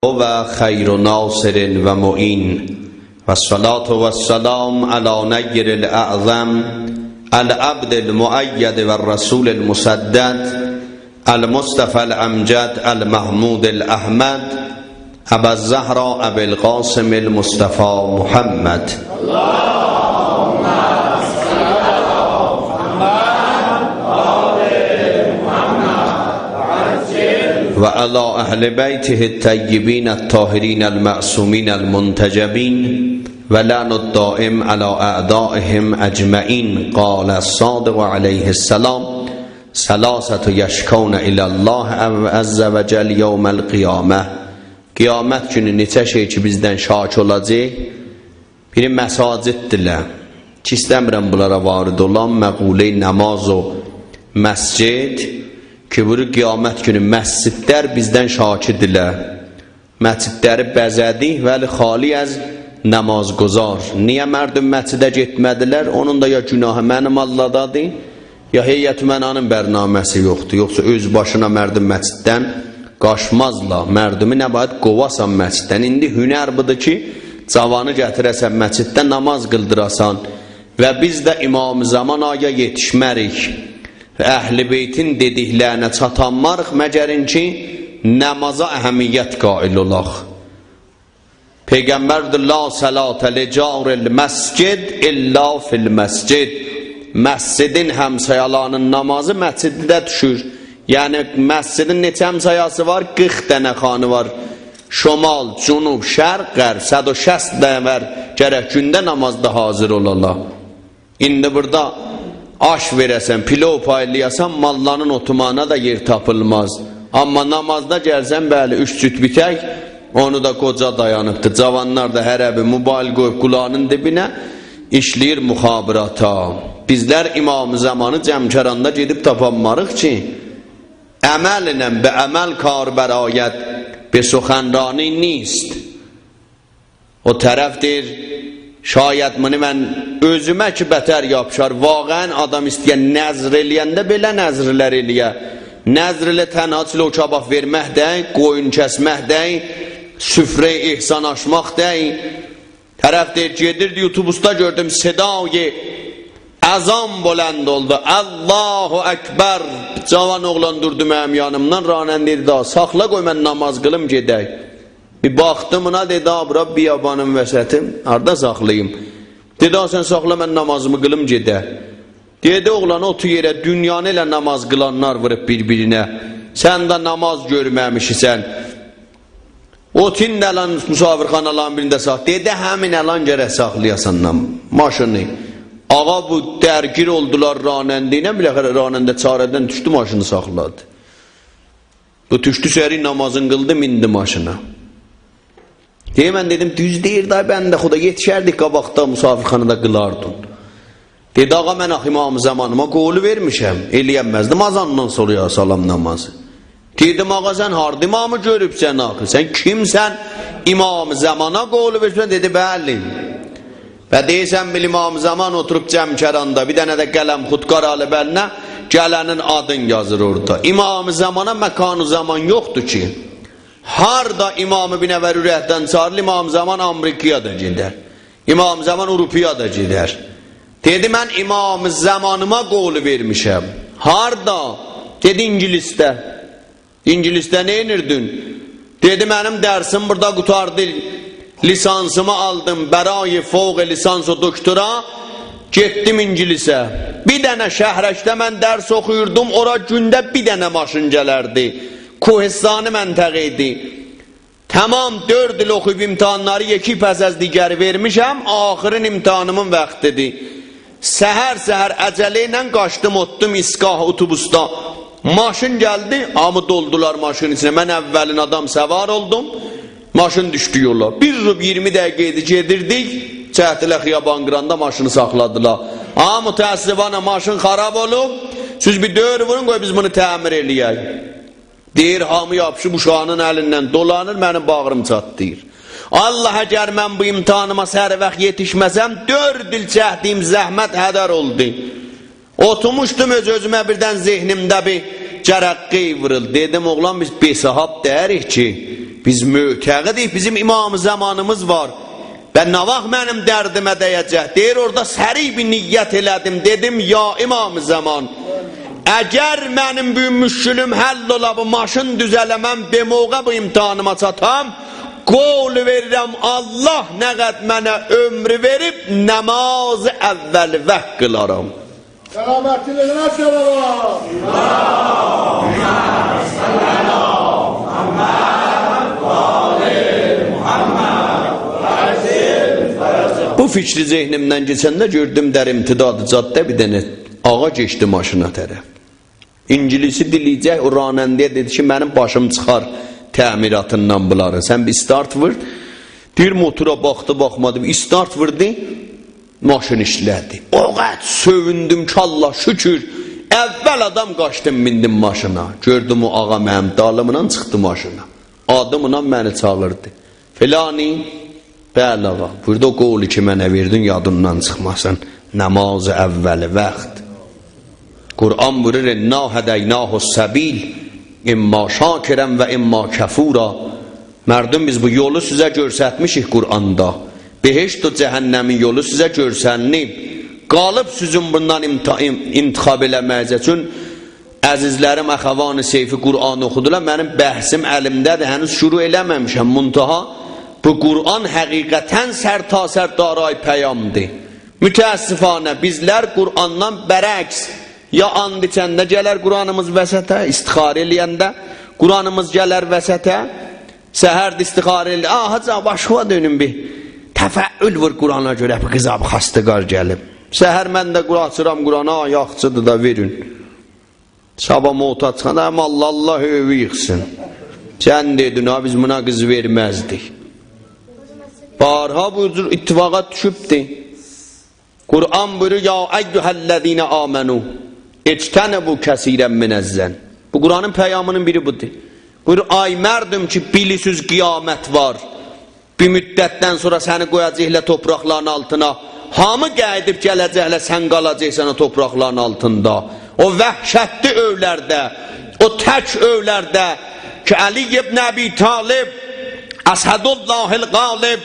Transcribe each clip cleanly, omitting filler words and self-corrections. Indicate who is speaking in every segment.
Speaker 1: و خیر ناصر و معین و الصلاة و السلام علی نیر الاعظم العبد المؤید و الرسول المسدد المصطفى الامجد المحمود الاحمد ابا الزهرا ابو القاسم المصطفى محمد و علی اهل بیته الطیبین الطاهرین المعصومین المنتجبین و لعن الدائم علی اعدائهم اجمعین. قال الصادق علیه السلام ثلاثة یشکون الی الله عز وجل یوم القیامه. Qiyamət günü neçə şey ki bizdən şaki olacaq? Biri məsaciddirlər ki, istəmirəm bunlara varid olan məqule namaz o məscid ki, buru qiyamət günü məscidlər bizdən şakidirlər. Məscidləri bəzədik vəli xali az namaz qozar. Niyə mərdüm məscidə getmədilər? Onun da ya günahı mənim Allahdadır, ya heyyət mənanın bərnaməsi yoxdur. Yoxsa öz başına mərdüm məsciddən qaşmazla. Mərdumi nə baid qovasan məsciddən. İndi hünər budur ki, cavanı gətirəsən məsciddə namaz qıldırasan. Və biz də İmam-ı Zaman aya yetişmərik. Əhl-i beytin dediklərinə çatanmarıq məgərin ki, namaza əhəmiyyət qail olaq. Peyğəmbərdir, la sələtə li caril məscid illa fil məscid. Məscidin həmsayalarının namazı məsciddə düşür. Yəni məscidin neçə həmsayası var? 40 dənə xanı var. Şomal, cunub, şərq, qərb 160 dənə var. Gərək gündə namazda hazır olalaq. İndi burada aş verəsən, pilov paylayasan, malların otumana da yer tapılmaz. Amma namazda gəlsən, bəli, 3 cüt bitək, onu da qoca dayanıbdır. Cavanlar da hərəbi mübail qoyub qulağının dibinə işləyir müxabirata. Bizlər İmam-ı Zamanı cəmkəranda gedib tapanmarıq ki, əməllə be əməl kar bərayət be suxanrani نیست. O tərəfdir, şayət bunu mən özümə ki bətər yapışar. Vaqən adam istəyən nəzr eləyəndə belə nəzrlər eləyə. Nəzr elə tənhaçılı o kabab vermək dəy, qoyun kəsmək dəy, süfrə ihsan açmaq dəy. Tərəfdir, gedirdi YouTube'da gördüm, sedayı azam bulənd oldu. Allahu Ekber. Cavan oğlan durdu mənim yanımdan, ranən dedi, da saxla qoy mən namaz qılım gedək. Bir baxdım ona, dedi, bura biyabanın vəsətim, harada saxlayayım? Dedi, sən saxla mən namazımı qılım gedək. Dedi, oğlan otu yerə dünyanı ilə namaz qılanlar vırıb bir-birinə. Sən də namaz görməmişsən. Otin də lan müsafirxanaların birində sax. Dedi, həmin əlan gərək saxlayasan maşını. Ağa bu dərgir oldular ranəndiyinə, biləxərə ranəndə çarədən düşdü, maşını saxladı. Bu düşdü səri namazın qıldı, mindi maşına. Deyə mən dedim, düz deyir da, mən də xuda yetişərdik qabaqda musafirxanada qılardın. Dedi, ağa mən İmam-ı Zamanıma qolu vermişəm, eləyəmməzdim, azandan sonra salam namazı. Dedim, ağa sən hardı imamı görübsən axı, sən kimsən İmam-ı Zamana qolu vermişsən? Dedi, bəli. Və deyirsən bil İmam-ı Zaman oturub cəmkəranda bir dənə də qələm xudqar alı bəlinə gələnin adın yazır orada. İmam-ı Zamana məkan-ı zaman yoxdur ki. Harda İmam-ı Binəvər ürəkdən çağırır, İmam-ı Zaman Amerikaya da gedər. İmam-ı Zaman Avropaya da gedər. Dedi, mən İmam-ı Zamanıma qolu vermişəm. Harda? Dedi, İngilisdə. İngilisdə nə enirdin? Dedi, mənim dərsim burada qutardı. Lisansımı aldım, bərai fövq lisans o doktora, getdim İngilisə. Bir dənə şəhrəkdə mən dərs oxuyurdum, ora gündə bir dənə maşın gələrdi. Kohistani məntəqə idi. Tamam 4 il oxuyub imtihanları yeki pəs az digəri vermişəm, axırın imtihanımın vaxtidir. Səhər-səhər əcələ ilə qaçdım, otdum İskah otobusda. Maşın gəldi, amı doldular maşın içine. Mən əvvəlin adam səvar oldum. Maşın düşdü yola. Bir rub 20 dəqiqə gedirdik. Çəhtilə xiyaban qıranda maşını saxladılar. Amma mütəəssifana maşın xarab olub. Siz bir döyür vurun, qoy biz bunu təmir eləyək. Deyir, hamı yapışıb uşağının əlindən dolanır, mənim bağrım çatlayır. Allah əgər mən bu imtihanıma səhər vaxt yetişməsəm, 4 il çəkdiyim zəhmət hədər oldu. Oturmuşdum öz-özümə birdən zehnimdə bir cərəqqi vırıl. Dedim, oğlan biz besahab dərik ki, Biz mütəqidik, bizim imam zamanımız var. Və nə vaxt mənim dərdimə dəyəcək? Deyir, orada səri bir niyyət elədim. Dedim, ya imam zaman, əgər mənim bu müşkülüm həll ola, bu maşın düzələməm, bemoğa bu imtihanıma çatam, qol verirəm, Allah nə qəd mənə ömrü verib, namaz əvvəl vəq qılaram.
Speaker 2: Selametliliğine selam.
Speaker 1: Bu fikri zehnimdən keçəndə gördüm dər imtidadı caddə bir dənə ağa geçdi maşına tərəf. İngilisi diliyəcək, o ranəndiyə dedi ki, mənim başım çıxar təmiratından bunları. Sən bir start vur. Deyir, motora baxdı, baxmadı. Bir start vurdu, maşın işlədi. O qəd sövündüm ki, Allah şükür. Əvvəl adam qaçdım, mindim maşına. Gördüm o ağa mənim dalımla çıxdı maşına. Adımla məni çağırdı. Filani, bəli ağa, burada o qolu ki mənə verdin, yadından çıxmasın. Namazı əvvəli vaxt. Kur'an buyurur, "İnna hədəynahus səbil, imma şakirən və imma kəfura." Mərdum, biz bu yolu sizə görsətmişik Kur'anda. Behişt o cəhənnəmin yolu sizə görsənliyib. Qalıb sizin bundan intiqab eləməyəcək üçün əzizlərim, əxəvan-ı seyfi Kur'an oxudular. Mənim bəhsim əlimdədir, hənuz şuru eləməmişəm. Muntaha, bu Kur'an həqiqətən sərtasər daray pəyamdır. Mütəəssifanə, bizlər Kur'andan bərəks, ya and içəndə gələr Kur'anımız vəsətə, istixar eləyəndə Kur'anımız gələr vəsətə, səhərdə istixar eləyəndə, haca başqa dönüm bir təfəül vur Kur'ana görə, bu qızab xastıqar gəlib. Səhər mən də açıram Kur'ana, yaxçıdır da verin. Sabah mota çıxanda, Allah övü yıxsın. Sən dedin, ha biz buna qız verməzdik. Barha bu cür ittifaqa düşübdir. Kur'an buyurur, ya eyyühəllezine amenu, ectənebu kəsirən minəzzən. Bu Kur'anın peyamının biri budur. Buyurur, ay mərdüm ki, bilisiz qiyamət var. Bir müddətdən sonra səni qoyacaqlə topraqların altına. Hamı qeydib gələcəklə, sən qalacaqsan o topraqların altında. O vəhşətli övlərdə, o tək övlərdə ki, Ali ibn Əbi Talib, Əsədullahil qalib,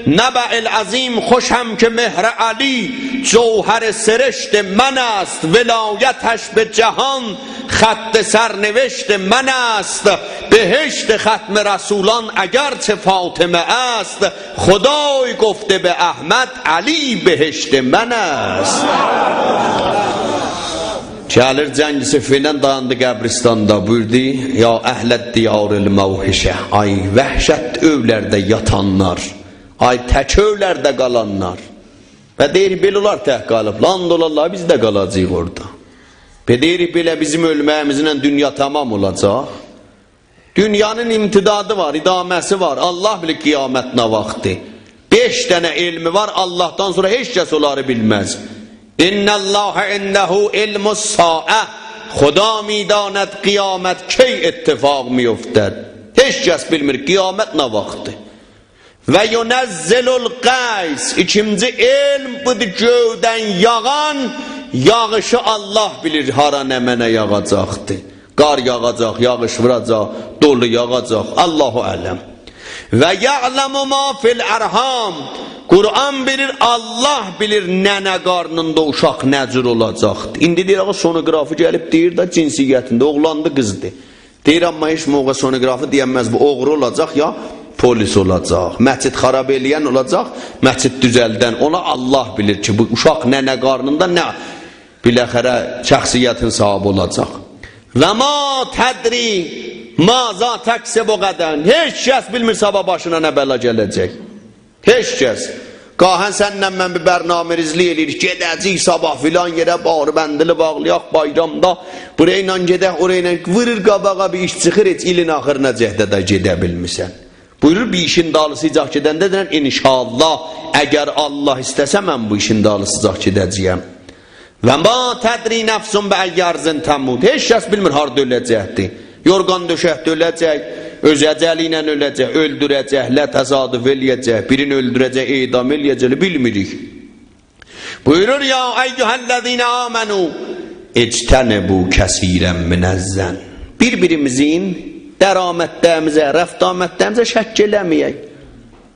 Speaker 1: Nəbə'il azim xoşəm ki mehr Ali, cevher sirişt من است ولایتش به جهان خط سرنوشت من است بهشت ختم رسولان اگرچه فاطمه است خدای گفته به احمد علی بهشت من است. Gəlir cəngisi filan dayandı qəbristanda, buyurdu, ya əhləd diyaril məvhişə, ay vəhşət övlərdə yatanlar, ay tək övlərdə qalanlar. Və deyirik, belə olar tək qalıb, lan dolarlar, biz də qalacaq orada. Və deyirik, belə bizim ölməyimizlə dünya tamam olacaq. Dünyanın imtidadı var, idaməsi var, Allah bilir qiyamət nə vaxtı. 5 dənə elmi var, Allahdan sonra heç kəs onları bilməz. İnnəllâhe innehu ilmus sa'ə, Xuda midanet qiyamət key ittifaq miyoftəd. Heç kəs bilmir, qiyamət nə vaxtı. Və yunəzzilul qays, ikinci elm budur, gövdən yağan, yağışı Allah bilir hara nə mənə yağacaqdır. Qar yağacaq, yağış vuracaq, dolu yağacaq, Allahu ələm. Və ya'lamu ma fil ərham, Kur'an bilir, Allah bilir nənə qarnında uşaq nəcür olacaqdır. İndi deyir, sonografi gəlib deyir da cinsiyyətində, oğlandı qızdı. Deyir, amma heç moğa sonografi deyəməz, bu oğru olacaq ya polis olacaq, məscid xarab eləyən olacaq, məscid düzəldən, ona Allah bilir ki, bu uşaq nənə qarnında nə biləxərə şəxsiyyətin sahibi olacaq. Və ma tədri maza təksib o qədən, heç kəs bilmir sabah başına nə bəla gələcək. Heç kəs. Qahən sənlə mən bir bərnamərizli eləyirik, gedəcək sabah filan yerə bağır bəndili bağlayaq bayramda, buraya ilə gedək, oraya ilə vırır qabağa bir iş çıxır, heç ilin axırına cəhdədə gedə bilmirsən. Buyurur, bir işin dalısıcaq gedəndə deyən, inşallah, əgər Allah istəsə mən bu işin dalısıcaq gedəcəyəm. Və ma tədri nəfsun bə əyyərzin təmmud, heç kəs bilmir harada öləcəkdir. Yorgan döşəkdə öləcək, öz əcəli ilə öləcək, öldürəcək, lə təsadüf eləyəcək, birini öldürəcək, edam eləyəcək, bilmirik. Buyurur, ya eyyühəllezine amenu ectənebu kəsirən minəzzən. Bir-birimizin dəramətlərimizə, rəftamətlərimizə şəkk eləməyək.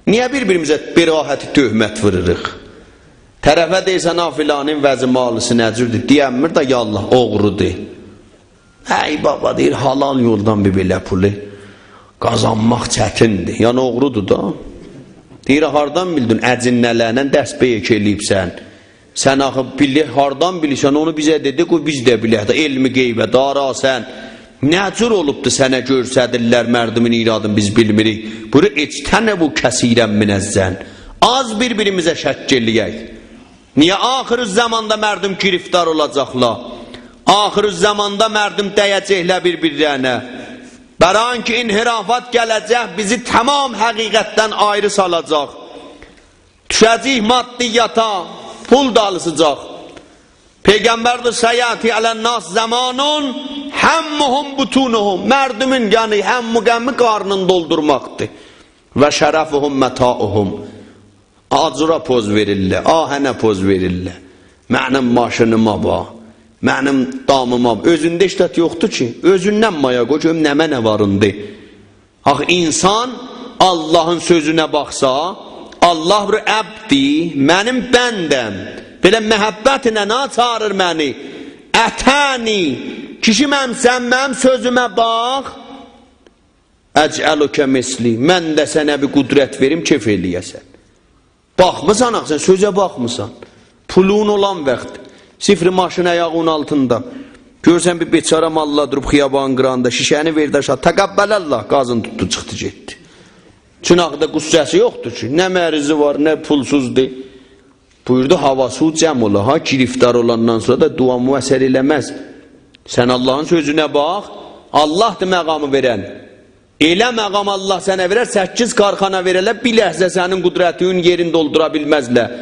Speaker 1: Niyə bir-birimizə birahəti töhmət vırırıq? Tərəfə deysən, filanın vəzi malısı nəcürdür, deyəmmir da, ya Allah, oğrudur. Ey baba, deyir, halal yoldan bir belə pulu qazanmaq çətindir. Yəni, oğrudur da. Deyir, hardan bildin, əcinnələrlə dərs beyək eləyibsən. Sən axı, hardan bilirsən, onu bizə dedi, biz də bilək də, elmi qeybə, darasən. Nə cür olubdur sənə görsədirlər mərdumin iradını biz bilmirik. Bunu içtənə bu kəsirən minəzzən. Az bir-birimizə şəkk eləyək. Niyə axır zamanda mərdum giriftar olacaqlar? Axır zamanda mərdum dəyəcəklər bir-birlərinə. Bəran ki, inhirafat gələcək, bizi tamam həqiqətdən ayrı salacaq. Düşəcək maddiyyata, pul dalısıcaq. Peygamber de sayati alen nas zamanun hemmuhum butunuhum. Merdumun yani hemmu gemmi karnını doldurmaktı. Ve şerefuhum metauhum. Acıra poz verirler, ahene poz verirler. Mənim maşınıma bax, mənim damıma bax. Özündə işlət yoxdur ki, özündən maya qoy, görüm nəmə nə varındı. Ax, insan Allahın sözünə baxsa, Allah bir əbdi, mənim bəndəm. Belə məhəbbətinə nə çağırır məni? Ətəni, kişi məmsən, mənim sözümə bax. Əcəlükə misli, mən də sənə bir qudrət verim, kef eləyəsən. Baxmısan, sən sözə baxmısan. Pulun olan vaxt, sifri maşın ayağının altında. Görsən bir beçara malla durub xiyaban qıranda, şişəni verdi aşağı, təqəbbələllah, qazın tutdu, çıxdı, getdi. Çınaqda qüssəsi yoxdur ki, nə mərizi var, nə pulsuzdur. Buyurdu, havası cəm ola, ha, giriftar olandan sonra da dua müəssər eləməz. Sən Allahın sözünə bax, Allahdır məqamı verən. Elə məqam Allah sənə verər, 8 qarxana verələr, bir ləhzə sənin qudrətin yerini doldura bilməzlər.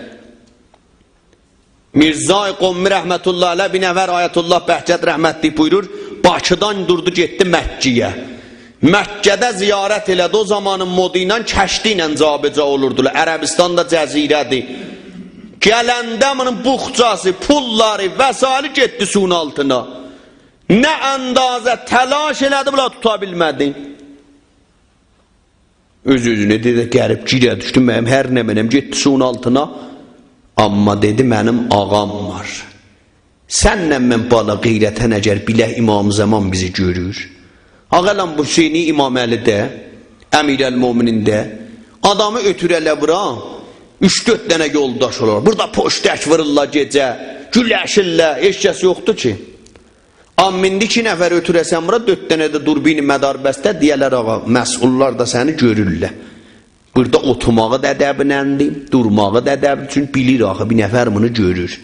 Speaker 1: Mirzai Qommi rəhmətullah alə, bir nəfər Ayətullah Bəhcət rəhmətlik buyurur, Bakıdan durdu, getdi Məkkiyə. Məkkədə ziyarət elədi, o zamanın modu ilə kəşdi ilə cabıca olurdular. Ərəbistan da cəzirədir. Gələndə bunun buxcası, pulları, vəsaili getdi suyun altına. Nə əndazə təlaş elədi, bula tuta bilmədi. Öz-özünə dedi, qərib girə düşdü, mənim hər nə mənəm, getdi suyun altına. Amma dedi, mənim ağam var. Sənlə mən bala qeyrətən əgər bilə İmam Zaman bizi görür. Ağalan bu Hüseyni İmam Əlidə, Əmirəl-Mominin adamı ötürələ bura, 3-4 dənə yoldaş olur. Burada poştək vırırlar gecə, güləşirlər, eşkəsi yoxdur ki. Ammindi 2 nəfər ötürəsən bura, 4 dənə də durbini mədarbəstə deyələr, ağa, məsullar da səni görürlər. Burada oturmağı da ədəbinəndir, durmağı da ədəbinəndir, çünki bilir axı, bir nəfər bunu görür.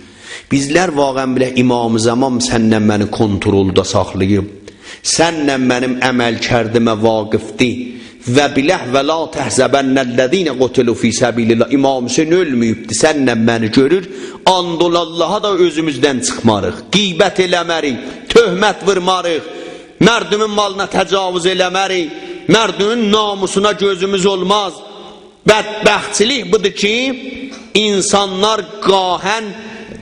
Speaker 1: Bizlər vaqən bilə İmam-ı Zaman sənlə məni kontrolda saxlayıb, sənlə mənim əməl kərdimə vaqifdir və biləh və la təhzəbənnəllədinə qutilu fi səbilillah. İmam Hüseyin ölməyibdir, sənlə məni görür, andol Allaha da özümüzdən çıxmarıq, qeybət eləmərik, töhmət vırmarıq, mərdumun malına təcavüz eləmərik, mərdumun namusuna gözümüz olmaz. Bədbəxtçilik budur ki, insanlar qahən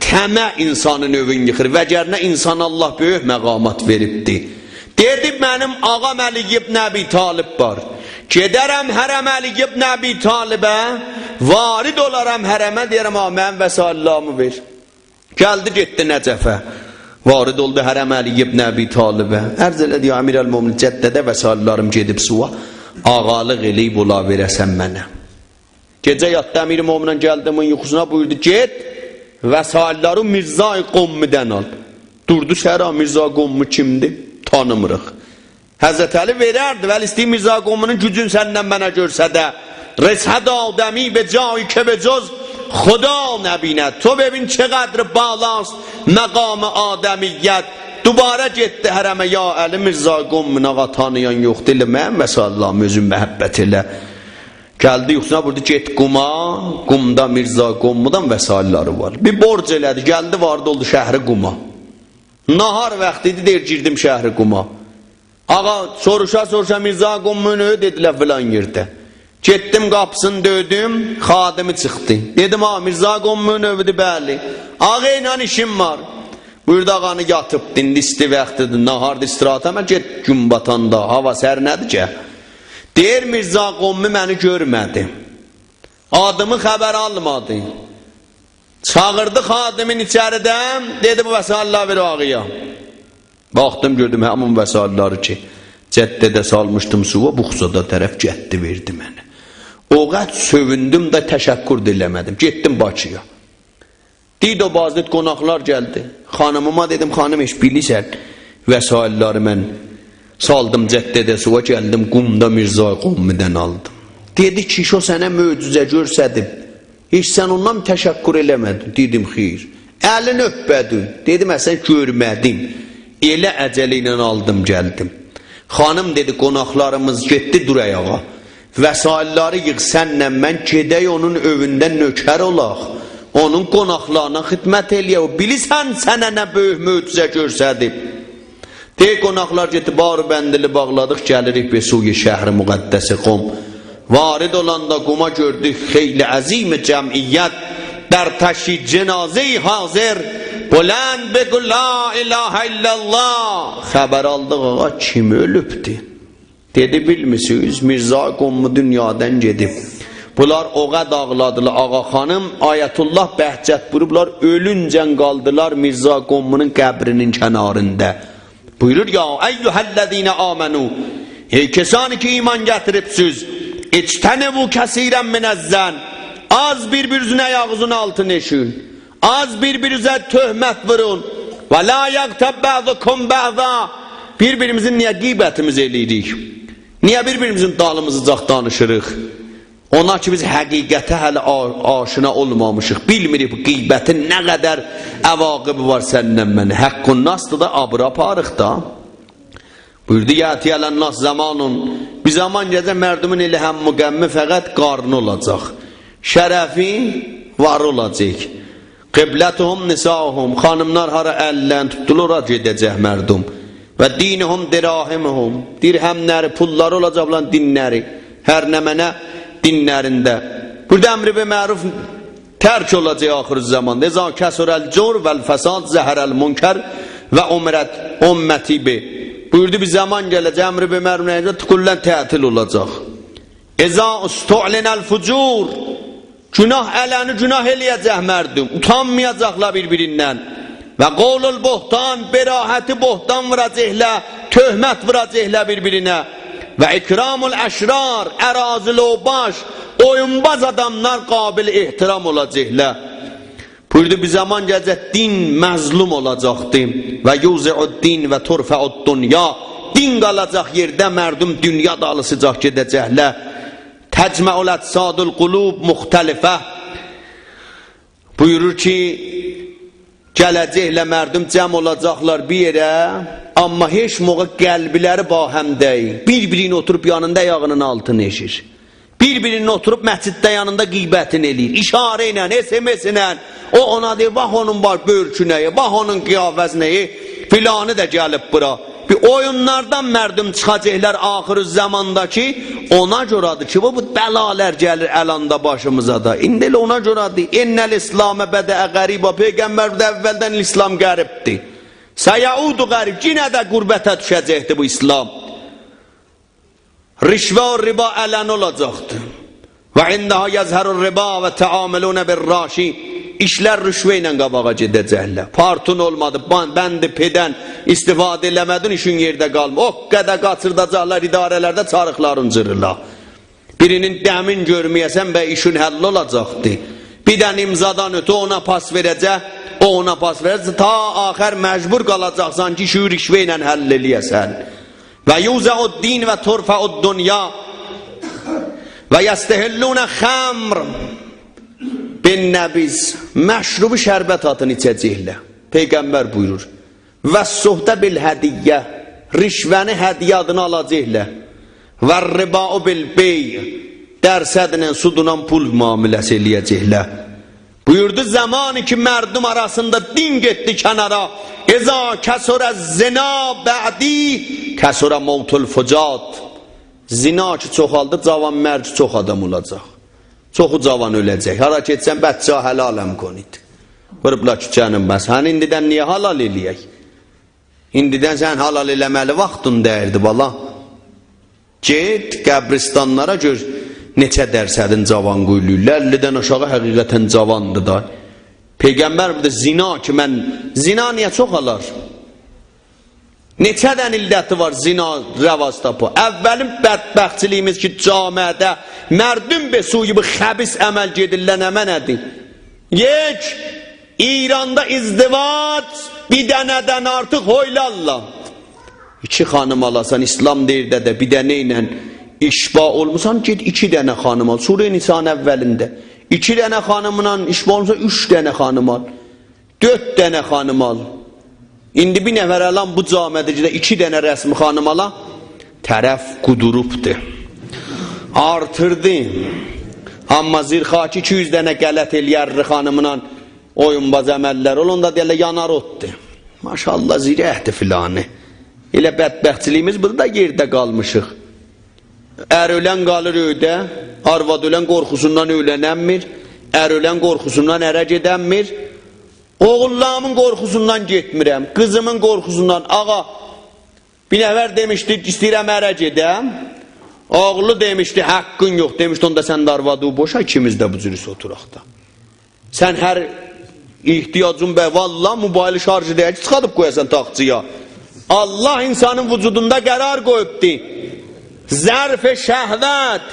Speaker 1: təmə insanın övün yıxır və gərnə insan Allah böyük məqamat veribdir. Dedi, mənim ağam Əli ibn Əbi Talib var. Gedərəm hərəm Əli ibn Əbi Talibə, varid olaram hərəmə, deyərəm, mən vəsallamı ver. Gəldi, getdi Nəcəfə. Varid oldu hərəm Əli ibn Əbi Talibə. Ərz elədi, Əmirəl-Momin cəddədə vəsallarım gedib suva. Ağalıq eləyib ola verəsən mənə. Gecə yatdı Əmir-i-Mominən gəldimin yuxusuna buyurdu, get vəsalları Mirzai Qommidən al. Durdu şəhra, Mirzai Qommi kimdir? Tanımırıq. Həzrət Əli verərdi, vəl istəyir Mirzai Qomminin gücün səndən mənə görsə də, rəshəd adəmi və cai ki və cöz xuda nəbinət. To bebin çəqədr bağlast məqam-ı adəmiyyət. Dubara getdi hərəmə, ya Əli Mirzai Qommin ağa tanıyan yoxdur, elə mən vəsallam özün məhəbbət elə. Gəldi yuxusuna burada, get quma, qumda Mirzai Qommudan vəsalları var. Bir borc elədi, gəldi vardı oldu şəhri quma. Nahar vaxtı idi, deyir, girdim şəhri quma. Ağa, soruşa Mirzai Qommunu dedilər filan yerdə. Getdim, qapısını döydüm, xadimi çıxdı. Dedim, Mirzai Qommunu övdü, bəli. Ağa ilə işim var. Buyurdu ağanı yatıb, dindi isti vaxtıdır, nahardı istirahat ama get gün batanda, hava sərinədir ki. Deyir Mirza Qommi məni görmədi. Adımı xəbər almadı. Çağırdı xadimin içəridən, dedi bu vəsaillər ver ağıya. Baxdım gördüm həmin vəsailləri ki, cəddədə salmışdım suva, buxsada tərəf cəddi verdi mənə. O qət sövündüm də təşəkkür diləmədim. Getdim Bakıya. Deyid o bazı qonaqlar gəldi. Xanımıma dedim, xanım eş bilirsən vəsailləri mən saldım cəddədə suva, gəldim qumda Mirza Qommidən aldım. Dedi ki, o sənə möcüzə görsədim. Heç sən ondan təşəkkür eləmədin. Dedim, xeyr. Əlin öpbədin. Dedim, sən görmədim. Elə əcəli ilə aldım, gəldim. Xanım dedi, qonaqlarımız getdi durayağa. Vəsailləri yığ sənlə mən gedək onun övündən nökər olaq. Onun qonaqlarına xidmət eləyək. Bilirsən sənə nə böyük möcüzə görsədib. Deyək qonaqlar getdi, barı bəndili bağladıq, gəlirik bir suyu şəhri müqəddəsi Qom. Varid olanda Qoma gördük, xeyli əzim cəmiyyət, در تشی جنازه حاضر بلند بگو لا اله الا الله. Xəbər aldıq ağa kim ölübdü? Dedi bilmisiniz Mirza Qommu dünyadan gedib. Bunlar oğa dağladılar ağa xanım Ayətullah Bəhcət buyurublar ölüncən qaldılar Mirza Qommunun qəbrinin kənarında. Buyurur ya eyyuhellezine amenu ey kesani ki iman gətiribsiz İçtənebu kəsirən minəzzən az bir-birinizin ayağınızın altını eşin. Az bir-birinizə töhmət vurun. Və la yəqtəb bə'dukum bə'za. Bir-birimizin niyə qeybətimiz eləyirik? Niyə bir-birimizin dalımızı danışırıq? Ona ki biz həqiqətə hələ aşina olmamışıq. Bilmirik bu qeybətin nə qədər əvaqibi var səndən mənə. Həqqun nasdır da abra aparıq da. Buyurdu yətiyələn nas zamanun. Bir zaman gecə mərdumun elə həm müqəmmi fəqət qarnı olacaq. Şərəfi var olacaq. Qiblətuhum nisahum. Xanımlar hara əllərini tutdular ora gedəcək mərdum. Və dinihum dirahimhum. Dirhəmləri, pulları olacaqlar dinləri. Hər nə mənə dinlərində. Burada əmri bi məruf tərk olacaq axır zamanda. Eza kəsurəl cur vəl fəsad zəhərəl münkər və umrət ümməti bi. Buyurdu bir zaman gələcək əmri bi məruf nəyəcək tıkullən tətil olacaq. Eza ustu'linəl fucur. Günah ələni günah eləyəcək mərdum. Utanmayacaqlar bir-birindən. Və qolul bohtan, berahəti bohtan vuracaqlar, töhmət vuracaqlar bir-birinə. Və ikramul əşrar, ərazili o baş, oyunbaz adamlar qabil ehtiram olacaqlar. Buyurdu bir zaman gələcək din məzlum olacaqdı. Və yuzi'ud din və turfəud dünya. Din qalacaq yerdə mərdum dünya dalısıcaq gedəcəklər. Təcməul ətsadul qulub müxtəlifə. Buyurur ki gələcəklə mərdum cəm olacaqlar bir yerə, amma heç moğa qəlbiləri bahəm deyil. Bir-birinin oturub yanında ayağının altını eşir. Bir-birinin oturub məsciddə yanında qeybətini eləyir. İşarə ilə, SMS ilə. O ona deyir, bax onun var bölkünəyi, bax onun qiyafəsinəyi, filanı da gəlib bura. Bir oyunlardan mərdum çıxacaqlar axırı zamandakı ona görədir ki, bu bəlalər gəlir əlanda başımıza da. İndi elə ona görədir. İnnəl İslamə bədə qəribə. Peyğəmbər də əvvəldən İslam qəribdir. Səyaudu qərib. Yenə də qürbətə düşəcəkdir bu İslam. Rişvə və riba ələn olacaqdır. Və indəhə yəzhərur riba və təamilunə bir raşi. İşlər rüşvə ilə qabağa gedəcəklər. Partun olmadı, bəndi pedən istifadə eləmədin, işin yerdə qalma. O qədər qaçırdacaqlar idarələrdə çarıqların cırırlar. Birinin dəmin görməyəsən və işin həll olacaqdır. Bir dən imzadan ötü ona pas verəcək, o ona pas verəcək, ta axər məcbur qalacaqsan ki, işi rüşvə ilə həll eləyəsən. Və yuzəud din və turfəud dünya və yəstəhillunə xəmr bin nəbiz məşrubu şərbət atını içəcəklər. Peyğəmbər buyurur. Və suhtə bil hədiyyə rişvəni hədiyyə adını alacaqlər. Və ribau bil bey dərsədlə sudunan pul müamiləsi eləyəcəklər. Buyurdu zamanı ki mərdum arasında din getdi kənara. Eza kəsurə zina bə'di kəsurə mavtul fucat. Zina ki çoxaldı, cavan mərc çox adam olacaq. Çoxu cavan öləcək. Hara keçsən bəccə hələləm konid. Vurubla küçənin bəs. Hani indidən niyə halal eləyək? İndidən sən halal eləməli vaxtın dəyirdi bala. Get qəbristanlara gör neçə dərsədin cavan qoyulurlar. 50-dən aşağı həqiqətən cavandır da. Peyğəmbər burada zina ki mən zina niyə çoxalar? Neçədən illeti var zina rəvaz tapı. Əvvəlin bədbəxtçiliyimiz ki camiədə mərdüm besuyu bu xəbis əməl gedirlən əmə nədir? Yek İranda izdivac bir dənədən artıq hoylarla. 2 xanım alasan İslam deyir də bir dənə ilə işba olmusan git 2 dənə xanım al. Surə Nisan əvvəlində 2 dənə xanımla işba olmusa 3 dənə xanım al. 4 dənə xanım al. İndi bir nəfər alan bu camiədə 2 dənə rəsmi xanım ala tərəf qudurubdur. Artırdı. Amma zirxaki 200 dənə qələt eləyərri xanımla oyunbaz əməllər olanda deyərlər yanar otdur. Maşallah zirəhdir filanı. Elə bədbəxtçiliyimiz burada yerdə qalmışıq. Ər ölən qalır öydə, arvad ölən qorxusundan öylənənmir, ər ölən qorxusundan ərə gedənmir. Oğullarımın qorxusundan getmirəm, qızımın qorxusundan. Ağa, bir nəfər demişdi, istəyirəm ərə gedəm. Oğlu demişdi, haqqın yox, demişdi, onda sən də arvadı boşa, ikimiz də bu cürüs oturaq da. Sən hər ihtiyacın bə, valla mobaylı şarj edək, çıxadıb qoyasan taxtıya. Allah insanın vücudunda qərar qoyubdi. Zərf-i şəhvət.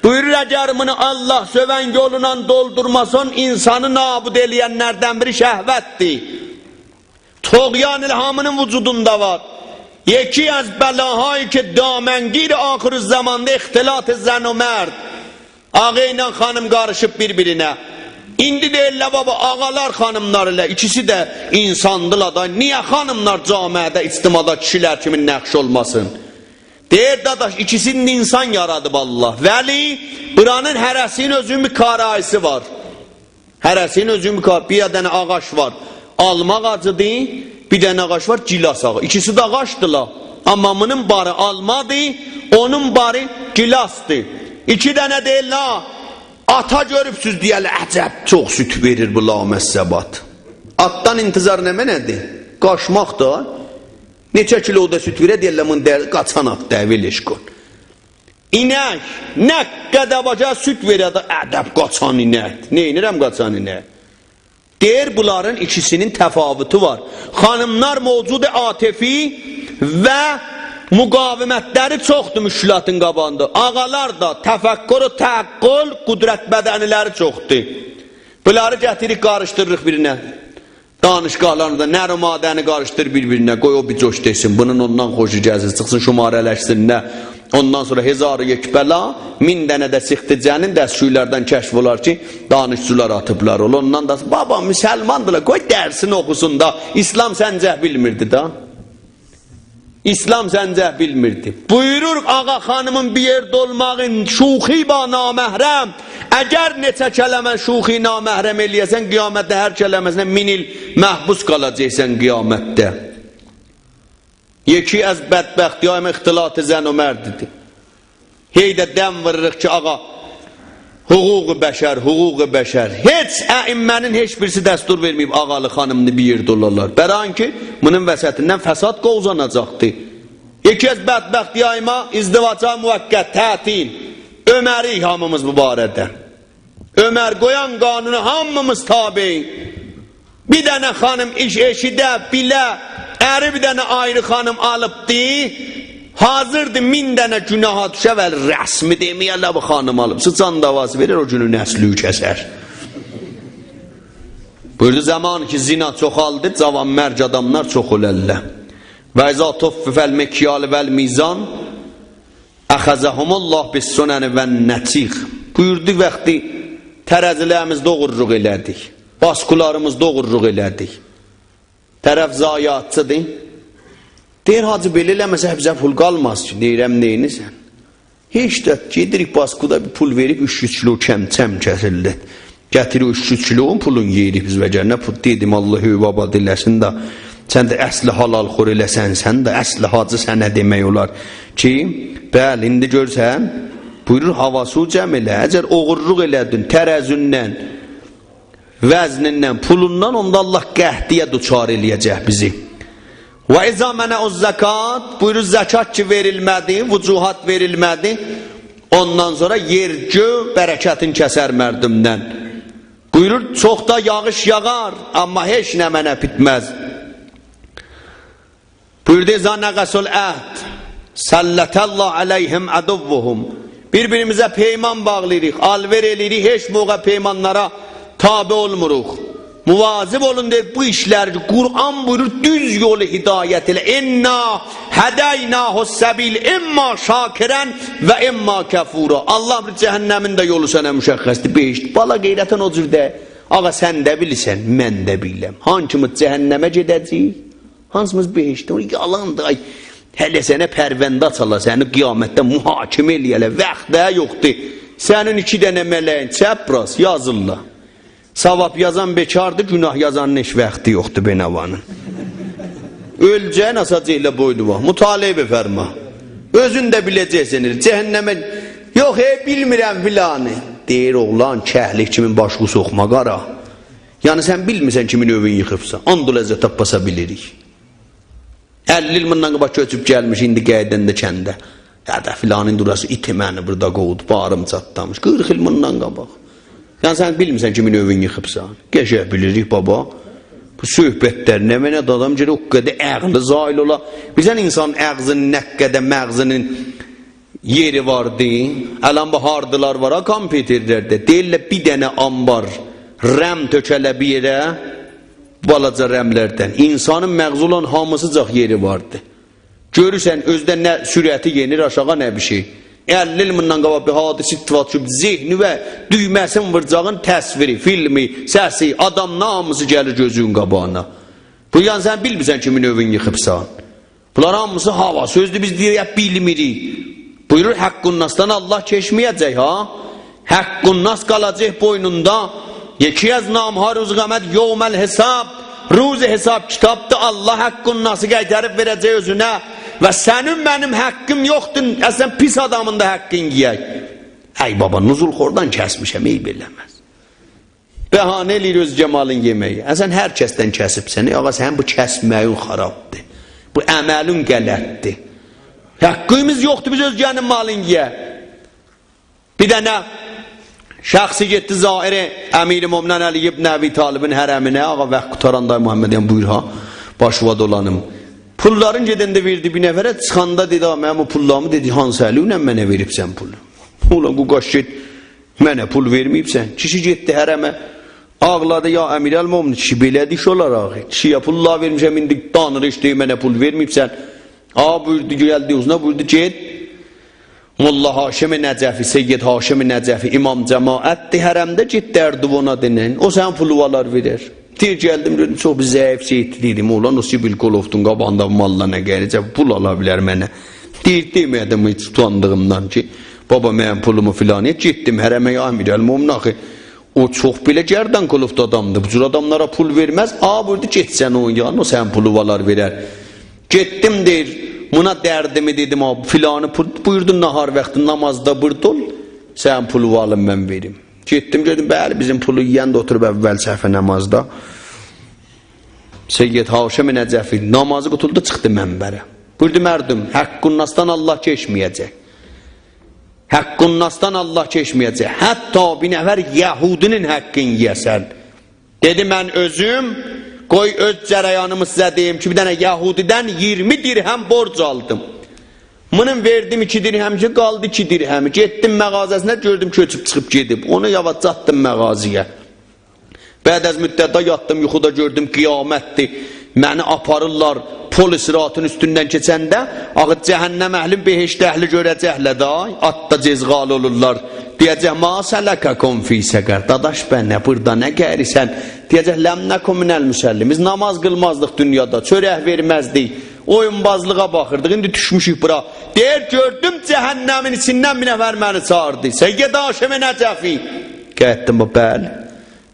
Speaker 1: Buyurur, əgər bunu Allah sövən yoluna doldurmasan, insanı nabud eləyənlərdən biri şəhvətdir. Toğyan ilhamının vücudunda var. Yeki az bəlahayı ki damengir ahir zamanda ixtilat zən o mərd. Ağa ilə xanım qarışıb bir-birinə. İndi deyirlər baba, ağalar xanımlar ilə, ikisi də insandılar da, niyə xanımlar camiədə, ictimada kişilər kimi nəqş olmasın? Deyir dadaş, ikisinin insan yaradıb Allah. Vəli, buranın hərəsinin özünün bir qarayısı var. Hərəsinin özünün bir qarayısı, bir dənə ağaç var. Alma ağacıdır, bir dənə ağaç var, gilas ağa. İkisi də ağaçdırlar. Amma bunun barı almadır, onun barı gilasdır. 2 dənə deyirlər, ata görübsüz deyələ, əcəb, çox süt verir bu laməssəbat. Atdan intizar nədir? Qaşmaq da, neçə kiloda süt verə deyələ, bunun dərdi qaçanaq dəvil eşqon. İnək, nə qədər baca süt verə də, ədəb qaçan inək. Neynirəm qaçan inək? Deyir, bunların ikisinin təfavutu var. Xanımlar mövcud-i atifi və müqavimətləri çoxdur müşkilatın qabağında. Ağalar da təfəkkür-ü təqqül, qudrət bədəniləri çoxdur. Bunları gətirik, qarışdırırıq birinə. Danışqalarında nər-i madəni qarışdır bir-birinə. Qoy o bir coş desin, bunun ondan xoşu gəzir, çıxsın şumarələşsin nə. Ondan sonra hezarı yekbəla, 1000 dənə də sıxtıcənin dəstşüylərdən kəşf olar ki, danışçılar atıblar ol. Ondan da, baba, müsəlmandırlar, qoy dərsini oxusun da, İslam səncəh bilmirdi da. İslam səncəh bilmirdi. Buyurur, ağa xanımın bir yerdə olmağın, şuxi ba naməhrəm, əgər neçə kələmə şuxi naməhrəm eləyəsən, qiyamətdə hər kələməsinə 1000 il məhbus qalacaqsən qiyamətdə. Yeki az bədbəxti ayım ixtilatı zən o mərdidir. Heydə dəm vırırıq ki, ağa, hüquq-u bəşər, hüquq-u bəşər. Heç əimmənin heç birisi dəstur verməyib ağalı xanımını bir yerdə olarlar. Bəran ki, bunun vəsətindən fəsad qovzanacaqdır. Yeki az bədbəxti ayıma izdivaca müvəqqət, tətil. Ömərik hamımız bu barədə. Ömər qoyan qanunu hamımız tabi. Bir dənə xanım iş eşidə, bilə, əri bir dənə ayrı xanım alıbdı, hazırdır 1000 dənə günaha düşə və rəsmi deməyələ bu xanım alıb. Sıçan davası verir, o günü nəslü kəsər. Buyurdu, zaman ki zina çoxaldı, cavan mərc adamlar çox olərlər. Və izə toffifəl mekyali vəl mizan, əxəzəhumullah bis sönəni və nətiq. Buyurdu, vaxtı tərəzilərimiz doğurruq elədik, baskularımız doğurruq elədik. Tərəf zayiatçıdır. Deyir, hacı, belə eləməsə bizə pul qalmaz ki, deyirəm, neyinisən? Heç də, gedirik baskuda bir pul verib 300 kilo çəm kəsildi. Gətirik 300 kilonun pulun yeyirik biz və gərnə pul dedim, Allah hüvaba diləsin də, sən də əsli halal xor eləsən, sən də əsli hacı sənə demək olar ki, bəli, indi görsən, buyurur, havası cəm elə, əgər oğurluq elədin tərəzündən vəznindən, pulundan, onda Allah qəhdiyə duçar eləyəcək bizi. Və izə mənə o zəkat, buyurur zəkat ki verilmədi, vücuhat verilmədi, ondan sonra yergö bərəkətin kəsər mərdümdən. Buyurur çox da yağış yağar, amma heç nə mənə bitməz. Buyurdu izə nəqəsul əhd, səllətəllah əleyhim əduvvuhum. Bir-birimizə peyman bağlayırıq, alver eləyirik, heç moğa peymanlara tabi olmuruq. Muvazib olun deyir bu işler. Kur'an buyurur düz yolu hidayet ile. İnna hedaynahus sebil imma şakiren ve imma kafura. Allah bir cehennemin de yolu sana müşəxxəsdir. Beşdir. Bala qeyrətən o cür də. Ağa sən də bilirsən, mən də biləm. Hansımız cəhənnəmə gedəcəyik? Hansımız beşdir? O yalandır. Ay, hələ sənə pərvəndə açala, səni qiyamətdə mühakimə eləyələ. Vaxt da yoxdur. Sənin 2 dənə mələyin çəpras yazırlar. Savab yazan bekardır, günah yazanın heç vaxtı yoxdur benavanın. Öləcəyin asacaqla boylu var. Mutaliə befərma. Özün də biləcəksin. Cəhənnəmə, yox bilmirəm filanı. Deyir oğlan, kəhlik kimin başını soxma qara. Yəni sən bilmirsən kimin övün yıxıbsa. Andol əzzət tapasa bilirik. 50 il bundan qabaq köçüb gəlmiş, indi qəydəndə kəndə. Ya da filanın durası iti məni burada qovdu, bağrım çatlamış. 40 il bundan qabaq. Yəni sən bilmirsən kimin övün yıxıbsan. Qəşəng bilirik baba. Bu söhbətlər nə mənə adam gəlir o qədər əqli zail ola. Bizən insan əqzinin nə qədər məğzinin yeri vardı. Ələn bu hardılar var ha kompüterlərdə. Deyirlər bir dənə ambar rəm tökələ bir yerə balaca rəmlərdən. İnsanın məğz olan hamısıcaq yeri vardı. Görürsən özdə nə sürəti yenir aşağı nə bir şey. 50 il bundan qabaq bir hadisi ittifatçı zihni və düyməsin vırcağın təsviri, filmi, səsi, adam namısı gəlir gözün qabağına. Bu yan sən bilmirsən kimin övün yıxıbsan. Bunlar hamısı hava sözdür biz deyək bilmirik. Buyurur Haqqun Nas'dan Allah keçməyəcək ha. Haqqun Nas qalacaq boynunda. Yekiyəz namha ruz qəmət yevməl hesab. Ruz hesab kitabda Allah Haqqun Nas'ı qaytarıb verəcək özünə. Və sənin mənim haqqım yoxdur, əsən pis adamın da haqqın yiyək. Ey baba, nuzulxordan kəsmişəm, eyb eləməz. Bəhanə eləyir öz cəmalın yeməyi. Əsən hər kəsdən kəsibsən, ağa sən bu kəsməyin xarabdır. Bu əməlin qələtdir. Haqqımız yoxdur, biz özgənin malın yiyək. Bir dənə şəxsi getdi Zaire, Əmir-i Momnan Əli ibn Əbi Talibin hərəminə, ağa vaxt qutaranday Muhammediyyən buyur ha, başvad olanım. Pulların gedəndə verdi bir nəfərə, çıxanda dedi, mən bu pullarımı dedi, hansı əliylə mənə veribsən pulu? Ulan bu qaş get, mənə pul verməyibsən. Kişi getdi hərəmə, ağladı, ya Əmir Əl-Momin, kişi belədi iş olaraq. Kişiyə pullar vermişəm, indi danır işdə, mənə pul verməyibsən. Buyurdu, gəldi uzuna, buyurdu, get. Molla Haşim-i Nəcəfi, Seyyid Haşim-i Nəcəfi, imam cəmaətdir, hərəmdə getdi Erduvana dinən, o sən pulvalar verir. Deyir gəldim, dedim, çox bir zəif seyitli dedim, ulan o Sibil Kolovdun qabağında malla nə gələcək, pul ala bilər mənə. Deyir, deməyədim heç tutandığımdan ki, baba mənim pulumu filan et, getdim hərəməyə Amir Əl-Momin axı, o çox belə Gərdən Kolovda adamdır, bu cür adamlara pul verməz, buyurdu, getsən onun yanına, o sən pulvalar verər. Getdim deyir, buna dərdimi dedim, filanı pul, buyurdu nahar vaxtı namazda burada ol, sən pulvalım mən verim. Getdim, gördüm, bəli, bizim pulu yiyən də oturub əvvəl səhvə namazda. Seyyid Haşim-i Nəcəfi namazı qutuldu, çıxdı mənbərə. Buyurdu, mərdüm, Haqqun Nas'dan Allah keçməyəcək. Haqqun Nas'dan Allah keçməyəcək. Hətta bir nəfər Yəhudinin haqqın yiyəsən. Dedi, mən özüm, qoy öz cərəyanımı sizə deyim ki, bir dənə Yəhudidən 20 dirhəm borc aldım. Bunun verdim 2 dirhəmci, qaldı 2 dirhəmi. Getdim məğazəsinə, gördüm köçüb çıxıb gedib. Onu yavaş çatdım məğaziyə. Bəd əz müddətdə yatdım, yuxuda gördüm qiyamətdir. Məni aparırlar polis ratın üstündən keçəndə, ağı cəhənnəm əhlin behişdə əhli görəcəklər da, atda cezqal olurlar. Deyəcək, ma sələkəkum fi səqər, dadaş bənə, burada nə gərisən? Deyəcək, ləmnəkum minəl müsəllim, biz namaz qılmazdıq dünyada, çörək verməzdik. Oyunbazlığa baxırdıq, indi düşmüşük bura. Deyir, gördüm cəhənnəmin içindən bir nəfər məni çağırdı. Seyyid Haşim-i Nəcəfi. Gətdim, bəli.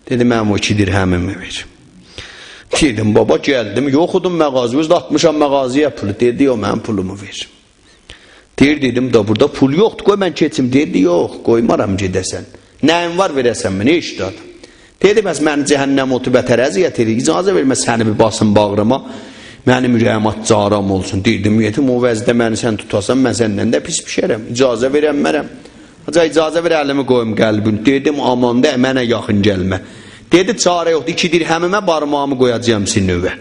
Speaker 1: Dedim, mənim o 2 dirhəmimi ver. Dedim, baba, gəldim, yoxudum məğazı, özdə atmışam məğazıya pulu. Dedi, yox, mənim pulumu ver. Deyir, dedim, da burada pul yoxdur, qoy mən keçim. Dedi, yox, qoymaram gedəsən. Nəyin var verəsən mənə, işdadım. Dedi, bəs məni cəhənnəm otu bətər əziyyət edir, icazə vermə səni bir basın bağrıma, mənim ürəyim atcaram olsun. Deydim, yetim o vəzdə məni sən tutasan, mən səndən də pis pişərəm, icazə verəmmərəm. İcazə ver əlimi qoyum qəlbin. Dedim, aman da mənə yaxın gəlmə. Dedi, çarə yoxdur, 2 dirhəmimə barmağımı qoyacağım sinövə.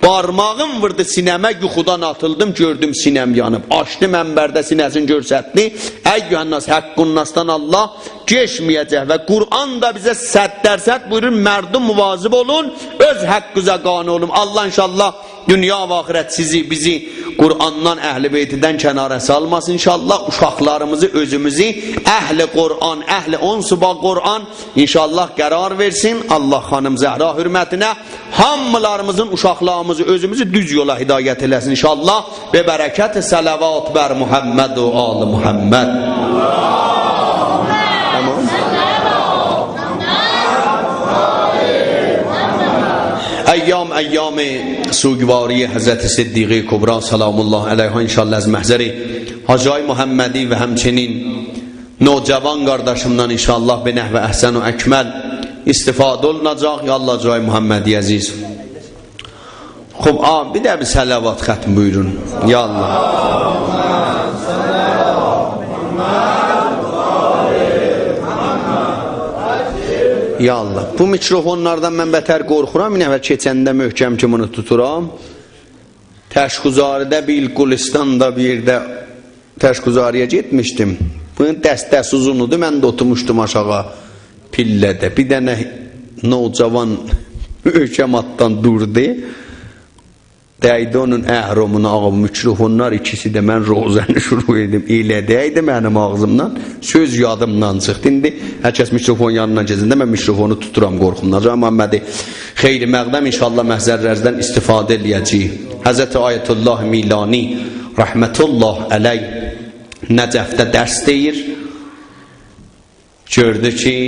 Speaker 1: Barmağım vurdu sinəmə, yuxudan atıldım, gördüm sinəm yanıb. Açdı mənbərdə sinəsini görsətdi. Əyyühənnas həqqünnasdan Allah geçməyəcək və Qur'an da bizə 100% buyurur, mərdum muvazib olun, öz haqqınıza qane olun. Allah inşallah dünya və axirət sizi, bizi Qur'andan, əhl-i beytidən kənara salmasın. İnşallah uşaqlarımızı, özümüzü əhl-i Qur'an, əhl-i onsuba Qur'an inşallah qərar versin. Allah xanım Zəhra hürmətinə hamılarımızın, uşaqlarımızı, özümüzü düz yola hidayət eləsin inşallah. Və bərəkət salavat bər Muhammed və al Muhammed. Əyyam sugvari Həzrəti Siddiqi Kubra salamullah əleyhə inşallah az məhzəri Hacı Muhammedi və həmçinin nocavan qardaşımdan inşallah bi nəhvə əhsən və əkməl istifadə olunacaq. Ya Allah Hacı Muhammedi əziz. Xub, bir də bir səlavat xətm buyurun. Ya Allah. Ya Allah, bu mikrofonlardan mən bətər qorxuram, bir nəfər keçəndə möhkəm ki bunu tuturam. Təşkuzaridə bir Gülistanda bir yerdə təşkuzariyə getmişdim. Bunun dəstəsi uzunudur, mən də oturmuşdum aşağı pillədə. Bir dənə nocavan möhkəm atdan durdu. Dəydi onun əhromuna ağım, mikrofonlar ikisi də mən rozəni şuru edim, elə dəydi mənim ağzımdan, söz yadımdan çıxdı. İndi hər kəs mikrofon yanından gezində mən mikrofonu tuturam qorxumdan. Hacı Muhammedi xeyri məqdəm inşallah məhzərlərdən istifadə eləyəcəyik. Həzrəti Ayətullah Milani rəhmətullah əleyh Nəcəfdə dərs deyir. Gördü ki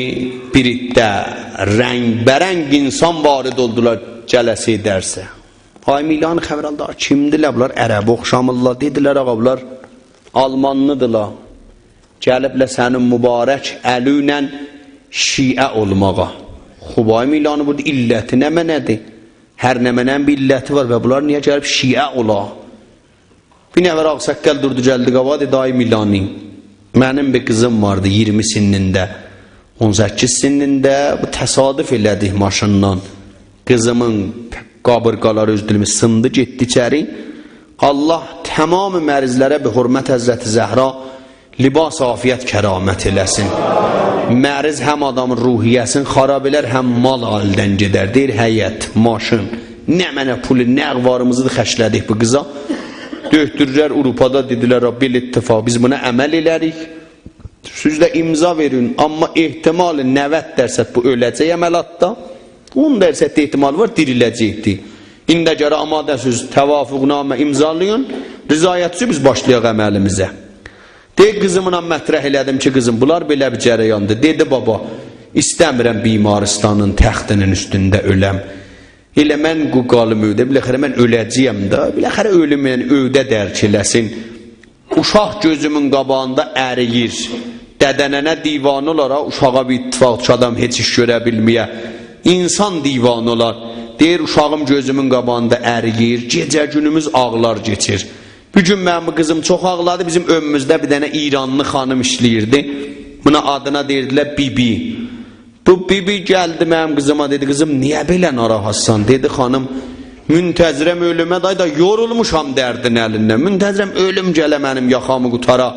Speaker 1: bir iddə rəng-bərəng insan varid oldular cələsi dərsə. Ay Milani xəbər aldı, kimdirlər bunlar? Ərəb oxşamırlar, dedilər ağa bunlar Almanlıdırlar. Gəliblər sənin mübarək əli ilə şiə olmağa. Xub, ay Milani burada illəti nə mənədir? Hər nə mənən bir illəti var və bunlar niyə gəlib şiə ola? Bir nəvər ağsaqqəl durdu, gəldi qava, dedi, ay Milani, mənim bir qızım vardı 20 sinində, 18 sinində, bu təsadüf elədik maşından. Qızımın qabırqaları öz dilimi sındı, getdi içəri. Allah tamamı mərizlərə bir hürmət Həzrəti Zəhra libas afiyyət kəramət eləsin. Məriz həm adamın ruhiyyəsini xarab elər, həm mal haldən gedər. Deyir, həyət, maşın, nə mənə pulu, nə əqvarımızı da xəşlədik bu qıza. Döktürürlər Avropada, dedilər, bil ittifaq, biz buna əməl elərik. Siz də imza verin, amma ehtimali 90% bu öləcək əməlatda. 10% ehtimal var, diriləcəkdir. İndə görə amadəsiz təvafuqnamə imzalayın, rizayətçi biz başlayaq əməlimizə. Deyək, qızımla mətrəh elədim ki, qızım, bunlar belə bir cərəyandır. Dedi, baba, istəmirəm Bimaristanın təxtinin üstündə öləm. Elə mən qalım öydə, biləxərə mən öləcəyəm də, biləxərə ölümün öydə dərk eləsin. Uşaq gözümün qabağında əriyir. Dədənənə divan olaraq uşağa bir ittifaqçı adam heç iş görə bilməyə. İnsan divanı olar. Deyir, uşağım gözümün qabağında əriyir, gecə günümüz ağlar geçir. Bugün mənim qızım çox ağladı, bizim önümüzdə bir dənə İranlı xanım işləyirdi. Buna adına deyirdilər Bibi. Bu Bibi gəldi mənim qızıma, dedi, qızım, niyə belə narahatsan? Dedi, xanım, müntəzirəm ölümə, da yorulmuşam dərdin əlindən. Müntəzirəm ölüm gələ mənim yaxamı qutara.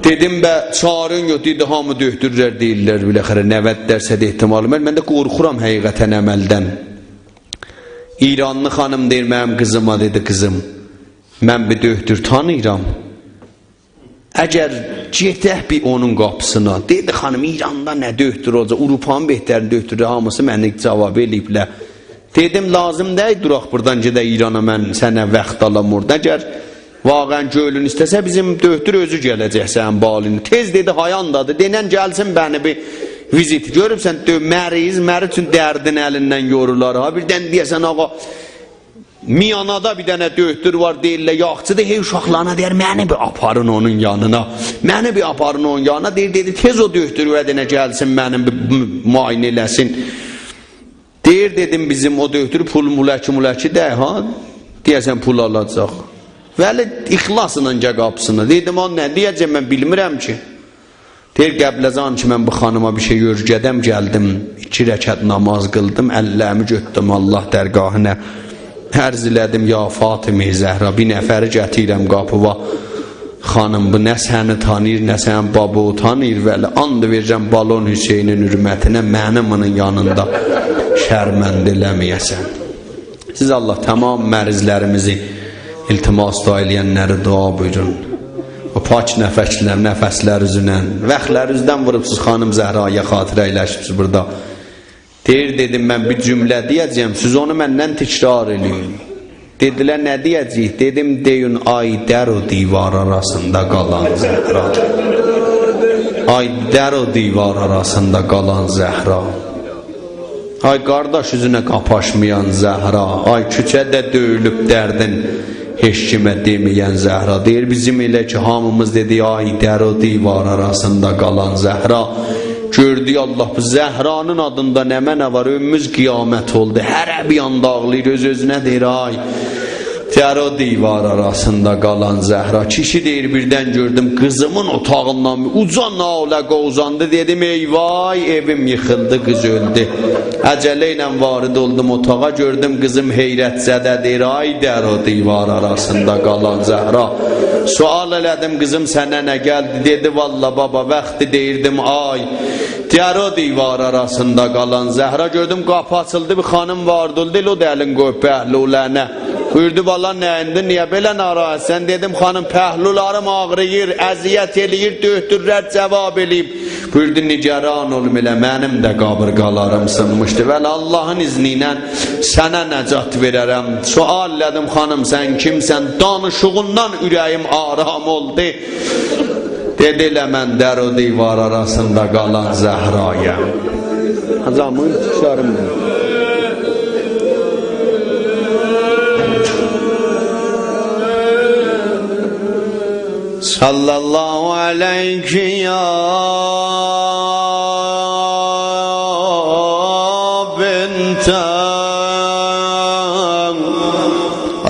Speaker 1: Dedim, çarın yox, dedi, hamı döhtürlər deyirlər, biləxərə 90% ehtimalı. Mən də qorxuram həqiqətən əməldən. İranlı xanım deyir mənim qızıma, dedi, qızım, mən bir döhtür tanıyıram. Əgər getək bir onun qapısına, dedi, xanım, İranda nə döhtür olacaq, Avropanın behtərini döhtürü, hamısı mənə cavab eləyiblər. Dedim, lazım deyil, duraq buradan gedə İrana, mən sənə vaxt alam orada. Əgər vaqən gölün istəsə, bizim döhtür özü gələcək sənin balini. Tez dedi, hayandadır, denən gəlsin bəni bir vizit. Görübsən, məriz üçün dərdin əlindən yorular. Ha, birdən deyəsən, ağa, Miyanada bir dənə döhtür var, deyirlər, yaxçıdır, hey uşaqlarına deyir, məni bir aparın onun yanına. Məni bir aparın onun yanına, deyir, tez o döhtür vədinə gəlsin, mənim bir müayinə eləsin. Deyir, dedim, bizim o döhtür pul müləki dəy, ha? Deyəsən, pul alacaq. Vəli, ixlasın öncə qapısını. Dedim, o nə deyəcəm, mən bilmirəm ki. Deyir, qəbləzan ki, mən bu xanıma bir şey görgədəm, gəldim, 2 rəkət namaz qıldım, əlləmi götdüm Allah dərgahına. Ərz elədim, ya Fatimi Zəhra, bir nəfəri gətirəm qapıva. Xanım, bu nə səni tanıyır, nə sən baba tanıyır, vəli, and verəcəm Balon Hüseynin hürmətinə, mənim onun yanında şərmənd eləməyəsən. Siz Allah tamam mərizlərimizi iltimas da eləyənləri dua buyurun. O pak nəfəslər üzünən, vəxtlər üzdən vurubsuz xanım Zəhraya xatirə eləşibsiz burada. Deyir, dedim, mən bir cümlə deyəcəyəm, siz onu məndən təkrar eləyin. Dedilər, nə deyəcəyik? Dedim, deyin, ay dər o divar arasında qalan Zəhra. Ay dər o divar arasında qalan Zəhra. Ay qardaş üzünə qapaşmayan Zəhra. Ay küçədə döyülüb dərdin heç kimə deməyən Zəhra. Deyir, bizim elə ki, hamımız dedi, ay dər o divar arasında qalan Zəhra. Gördük Allah bu Zəhranın adında nə mənə var, ömümüz qiyamət oldu. Hərə bir anda ağlayır, öz-özünə deyir, ay dər o divar arasında qalan Zəhra. Kişi deyir, birdən gördüm qızımın otağından uca nalə qovzandı. Dedim, eyvay, evim yıxıldı, qız öldü. Əcələ ilə varid oldum otağa, gördüm qızım heyrətzədə deyir, ay dər o divar arasında qalan Zəhra. Sual elədim, qızım sənə nə gəldi? Dedi, valla baba, vaxtı deyirdim, ay dər o divar arasında qalan Zəhra. Gördüm, qapı açıldı, bir xanım vardı, o da əlin qoyub pəhlulənə. Buyurdu, bala nəyindi, niyə belə narahatsən? Dedim, xanım, pəhlularım ağrıyır, əziyyət eləyir, döhtürlər cavab eləyib. Buyurdu, nigaran olum elə, mənim də qabırqalarım sınmışdı. Vəli Allahın izni ilə sənə nəcat verərəm. Sual elədim, xanım, sən kimsən? Danışığından ürəyim aram oldu. Dedi, elə mən dər o divar arasında qalan Zəhrayəm. Hacamın çıxarım mən. Sallallahu aleyhi ya binte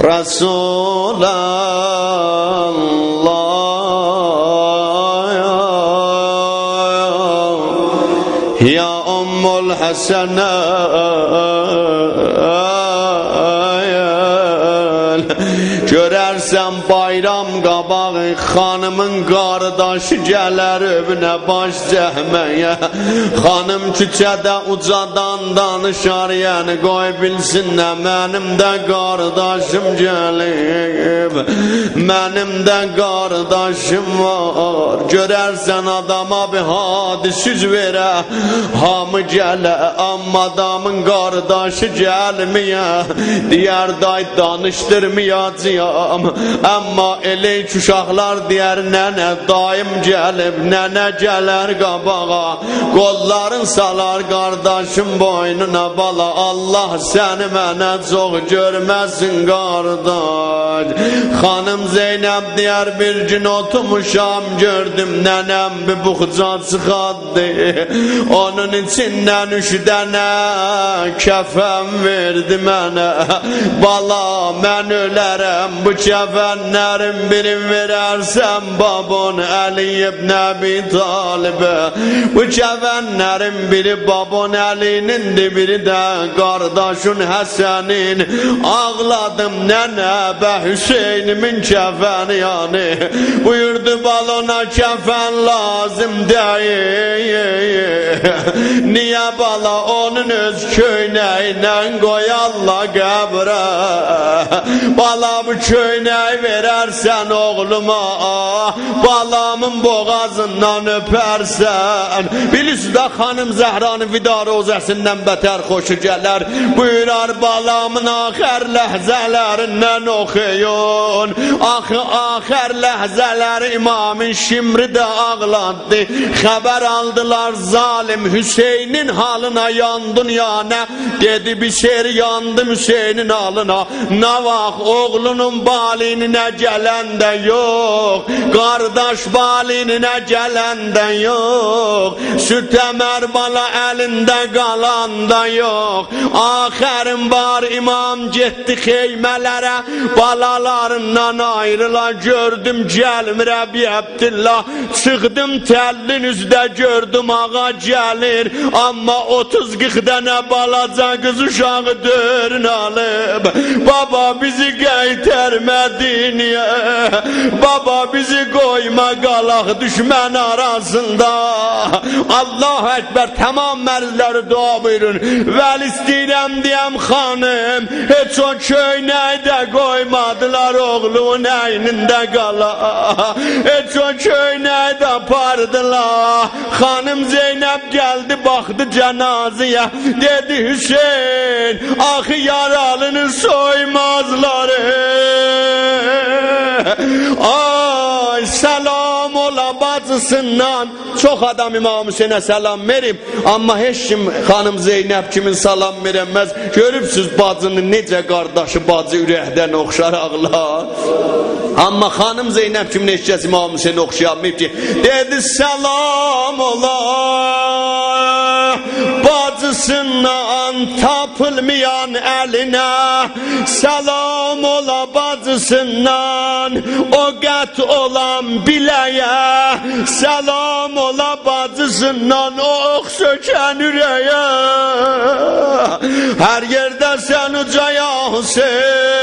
Speaker 1: Resulallah ya Ummul Hasene görərsən bayram qabağı xanımın qardaşı gələr övünə baş cəhməyə. Xanım küçədə ucadan danışar, yəni qoy bilsinə mənim də qardaşım gəlib, mənim də qardaşım var. Görərsən adama bir hadisiz verə, hamı gələ, amma adamın qardaşı gəlməyə. Deyər, day danışdırmayacaq, amma elə ki uşaqlar deyər, nənə dayım gəlib, nənə gələr qabağa, qolların salar qardaşım boynuna bala. Allah səni mənə çox görməsin qardaş. Xanım Zeynəb deyər, bir gün oturmuşam, gördüm nənəm bir buxca çıxaddı, onun içindən 3 dənə kəfən verdi mənə. Bala, mən ölərəm, bu kəfənlərin birini verərsən babon Əli ibn Əbi Talibə. Bu kəfənlərin biri babon Əlinindir, biri də qardaşın Həsənin. Ağladım nənə bə Hüseynimin kəfəni yani. Buyurdu, balona kəfən lazım deyil. Niyə bala, onun öz köynəylə qoyarlar qəbrə. Bala, bu köynəyi verərsən oğluma, balamın boğazından öpərsən. Bilirsiniz də xanım Zəhranın vida rozəsindən bətər xoşu gələr. Buyurar, balamın axər ləhzələrindən oxuyun. Axər ləhzələri İmamın Şimri də ağladı. Xəbər aldılar zalim zalim Hüseyin'in halına yandın ya ne? Dedi bir şehir yandım Hüseyin'in halına. Ne vak oğlunun balinine gelenden yok, kardeş balinine gelenden yok, süt emer bala elinde kalanda yok. Ahirin var imam gitti xeymelere, balalarından ayrıla gördüm gelmire bir Abdillah. Çıktım tellin üzde gördüm ağa gelir, ama 30-40 tane balaca kız uşağı dörün alıp, baba bizi geytermedin ya, baba bizi koyma qalaq düşmən arasında. Allah Ekber, tamam mərzləri dua buyurun. Vəl istəyirəm deyəm xanım, heç o köynəkdə koymadılar oğlunun əynində qala, heç o köynəkdə apardılar. Xanım Zeynəb gəldi baxdı cənazəyə, dedi Hüseyin axı yaralını soymazları. Ay selam ola bacısından. Çok adam İmam Hüseyin'e selam verip, ama hiç kim hanım Zeynep kimin salam veremez. Görüpsüz bacının nece kardeşi bacı ürəkdən oxşar ağlar. Ama hanım Zeynep kimin eşkəsi İmam Hüseyin'e oxşayamayıb ki, dedi selam ola bacısından tapılmayan eline, selam ola bacısından o qət olan biləyə, selam ola bacısından o ox sökən ürəyə. Her yerde sen uca ya Hüseyin,